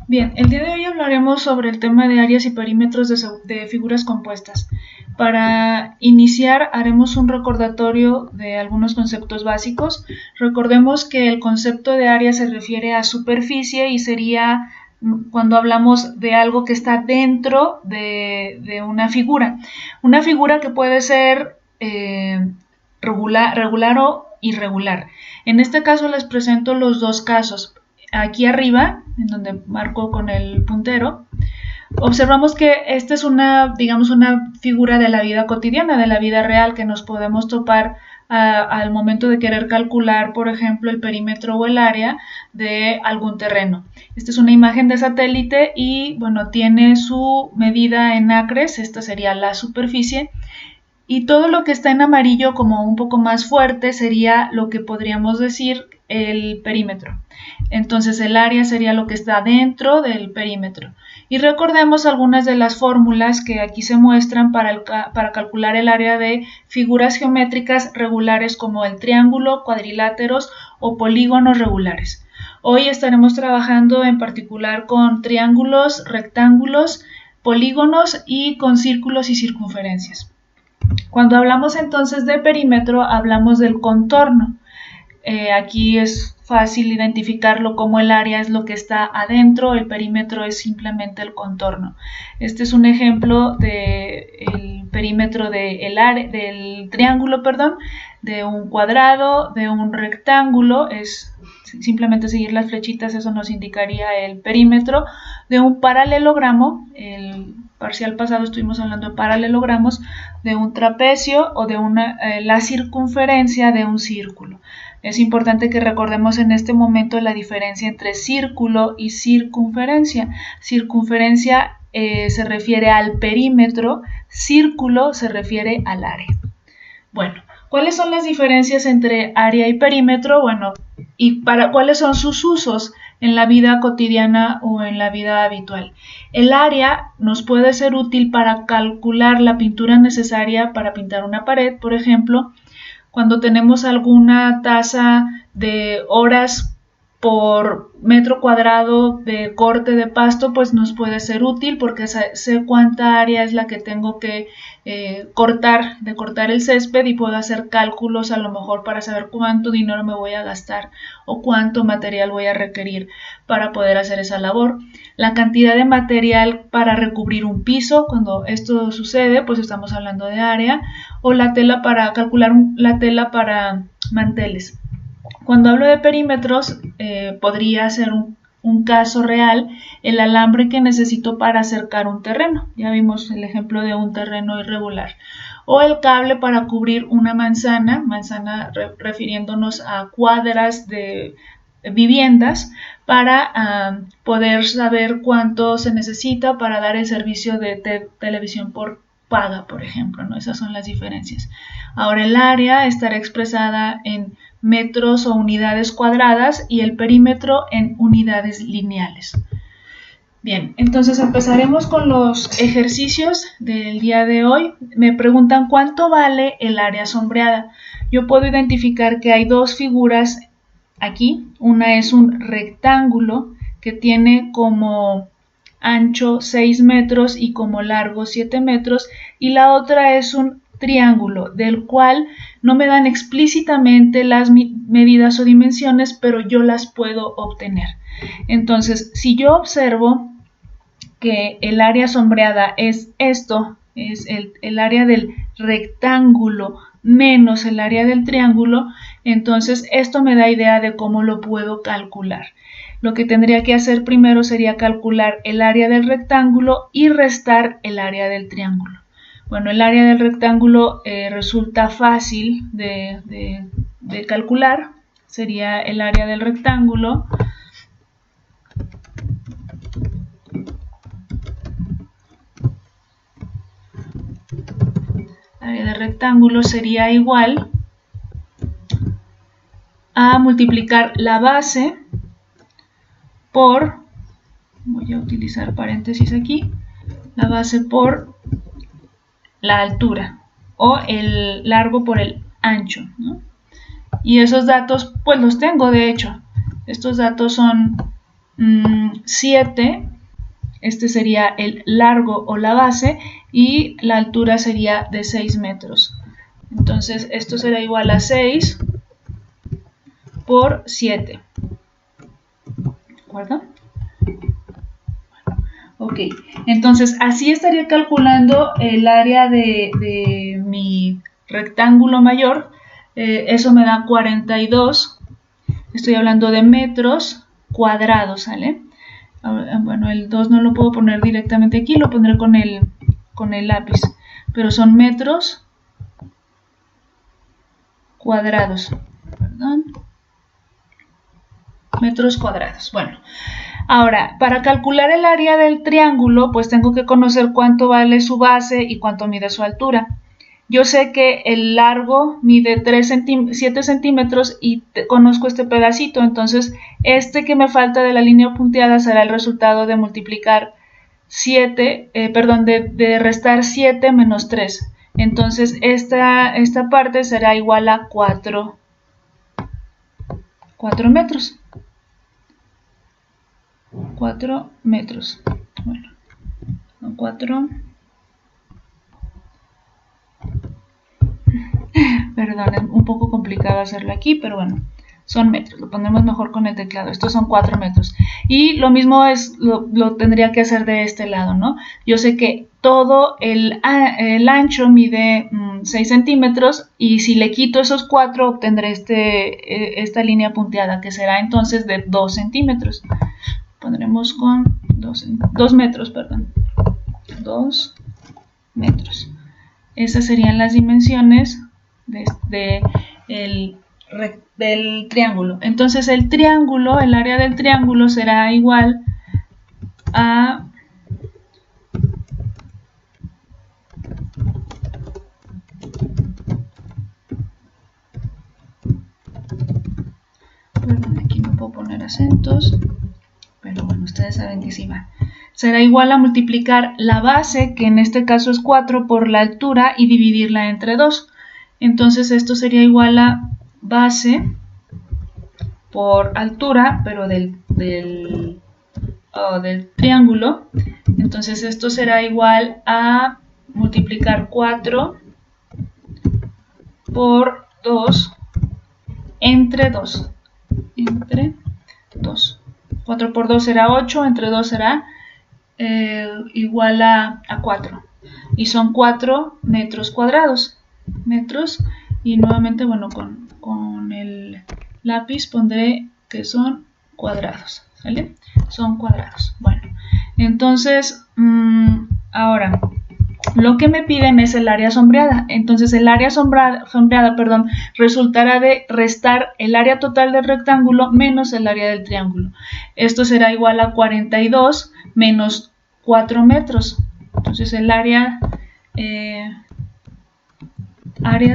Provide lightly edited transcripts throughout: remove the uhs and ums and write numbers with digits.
Bien, el día de hoy hablaremos sobre el tema de áreas y perímetros de figuras compuestas. Para iniciar haremos un recordatorio de algunos conceptos básicos. Recordemos que el concepto de área se refiere a superficie y sería cuando hablamos de algo que está dentro de una figura. Una figura que puede ser regular o irregular. En este caso les presento los dos casos. Aquí arriba, en donde marco con el puntero, observamos que esta es una figura de la vida cotidiana, de la vida real, que nos podemos topar al momento de querer calcular, por ejemplo, el perímetro o el área de algún terreno. Esta es una imagen de satélite y, bueno, tiene su medida en acres, esta sería la superficie, y todo lo que está en amarillo como un poco más fuerte sería lo que podríamos decir el perímetro. Entonces el área sería lo que está dentro del perímetro. Y recordemos algunas de las fórmulas que aquí se muestran para calcular el área de figuras geométricas regulares como el triángulo, cuadriláteros o polígonos regulares. Hoy estaremos trabajando en particular con triángulos, rectángulos, polígonos y con círculos y circunferencias. Cuando hablamos entonces de perímetro, hablamos del contorno. Aquí es fácil identificarlo como el área es lo que está adentro, el perímetro es simplemente el contorno. Este es un ejemplo del perímetro del triángulo, de un cuadrado, de un rectángulo, es simplemente seguir las flechitas, eso nos indicaría el perímetro, de un paralelogramo, el parcial pasado estuvimos hablando de paralelogramos, de un trapecio o de la circunferencia de un círculo. Es importante que recordemos en este momento la diferencia entre círculo y circunferencia. Circunferencia se refiere al perímetro, círculo se refiere al área. Bueno, ¿cuáles son las diferencias entre área y perímetro? Bueno, y ¿cuáles son sus usos en la vida cotidiana o en la vida habitual? El área nos puede ser útil para calcular la pintura necesaria para pintar una pared, por ejemplo, cuando tenemos alguna tasa de horas por metro cuadrado de corte de pasto, pues nos puede ser útil porque sé cuánta área es la que tengo que cortar el césped y puedo hacer cálculos a lo mejor para saber cuánto dinero me voy a gastar o cuánto material voy a requerir para poder hacer esa labor. La cantidad de material para recubrir un piso, cuando esto sucede, pues estamos hablando de área, o la tela para calcular la tela para manteles. Cuando hablo de perímetros, podría ser un caso real el alambre que necesito para acercar un terreno. Ya vimos el ejemplo de un terreno irregular. O el cable para cubrir una manzana refiriéndonos a cuadras de viviendas para poder saber cuánto se necesita para dar el servicio de televisión por paga, por ejemplo, ¿no? Esas son las diferencias. Ahora el área estará expresada en metros o unidades cuadradas y el perímetro en unidades lineales. Bien, entonces empezaremos con los ejercicios del día de hoy. Me preguntan cuánto vale el área sombreada. Yo puedo identificar que hay dos figuras aquí. Una es un rectángulo que tiene como ancho 6 metros y como largo 7 metros, y la otra es un triángulo del cual no me dan explícitamente las medidas o dimensiones, pero yo las puedo obtener. Entonces, si yo observo que el área sombreada es esto, es el área del rectángulo menos el área del triángulo, entonces esto me da idea de cómo lo puedo calcular. Lo que tendría que hacer primero sería calcular el área del rectángulo y restar el área del triángulo. Bueno, el área del rectángulo resulta fácil de calcular. Sería el área del rectángulo sería igual a multiplicar la base por, voy a utilizar paréntesis aquí, la base por la altura o el largo por el ancho, ¿no? Y esos datos pues los tengo, de hecho. Estos datos son 7, este sería el largo o la base, y la altura sería de 6 metros. Entonces esto será igual a 6 por 7. ¿De acuerdo? Ok, entonces así estaría calculando el área de mi rectángulo mayor. Eso me da 42. Estoy hablando de metros cuadrados, ¿sale? Bueno, el 2 no lo puedo poner directamente aquí, lo pondré con el lápiz. Pero son metros cuadrados. Perdón. Metros cuadrados. Bueno, ahora, para calcular el área del triángulo, pues tengo que conocer cuánto vale su base y cuánto mide su altura. Yo sé que el largo mide 7 centímetros y conozco este pedacito, entonces este que me falta de la línea punteada será el resultado de multiplicar 7, de restar 7 menos 3. Entonces esta parte será igual a 4 metros. 4 metros. Bueno, 4. Perdón, es un poco complicado hacerlo aquí, pero bueno, son metros. Lo ponemos mejor con el teclado. Estos son 4 metros. Y lo mismo lo tendría que hacer de este lado, ¿no? Yo sé que todo el ancho mide 6 centímetros y si le quito esos 4 obtendré esta línea punteada que será entonces de 2 centímetros. Pondremos con 2 metros, perdón. 2 metros. Esas serían las dimensiones del triángulo. Entonces el área del triángulo será igual a perdón, aquí no puedo poner acentos, pero bueno, ustedes saben que sí va. Será igual a multiplicar la base, que en este caso es 4, por la altura y dividirla entre 2. Entonces esto sería igual a base por altura, pero del triángulo. Entonces esto será igual a multiplicar 4 por 2 entre 2. Entre 2. 4 por 2 será 8, entre 2 será igual a 4. Y son 4 metros cuadrados. Metros. Y nuevamente, bueno, con el lápiz pondré que son cuadrados. ¿Sale? Son cuadrados. Bueno, entonces, ahora, lo que me piden es el área sombreada. Entonces, el área sombreada, resultará de restar el área total del rectángulo menos el área del triángulo. Esto será igual a 42 menos 4 metros. Entonces, el área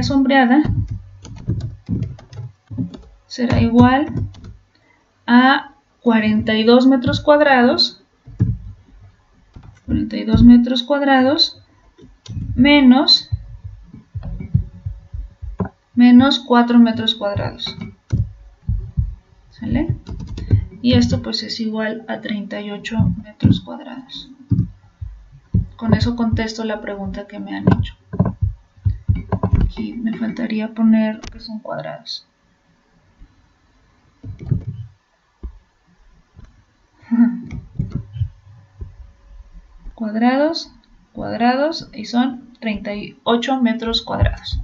sombreada será igual a 42 metros cuadrados. 42 metros cuadrados menos 4 metros cuadrados. ¿Sale? Y esto pues es igual a 38 metros cuadrados. Con eso contesto la pregunta que me han hecho. Aquí me faltaría poner que son cuadrados. Cuadrados, y son 38 metros cuadrados.